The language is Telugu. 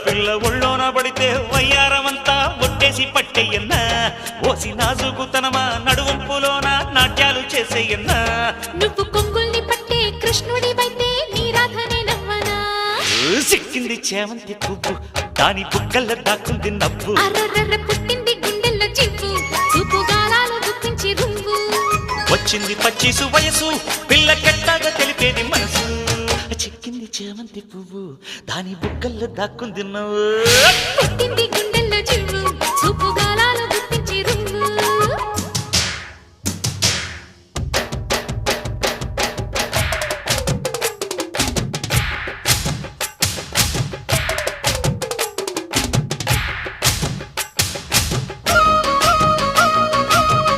పిల్ల ఒళ్ళోన పడితే వయ్యారమంతా ఒట్టేసి పట్టేయన్నా ఓసి నాజుకుతనమా నడువంపులోన నాట్యాలు చేసేయన్నా నువ్వు కొంగుల్ని పట్టే కృష్ణుడివైతే నీ రాధనే నవ్వనా సిక్కింది చేమంతి పువ్వు దాని బుగ్గల్ల దాక్కుంది నవ్వు అర్రర్ర పుట్టింది గుండెల్లో చివ్వు చూపు గాలాలు గుప్పించి రువ్వు వచ్చింది పచ్చిసు వయసు పిల్ల కెట్టాగా తెలిపేది మనసు చిక్కింది చేమంతి పువ్వు దాని బుగ్గల్లో దాక్కుంది నవ్వు పుట్టింది గుండెల్లో చివ్వు చూపు గాలాలు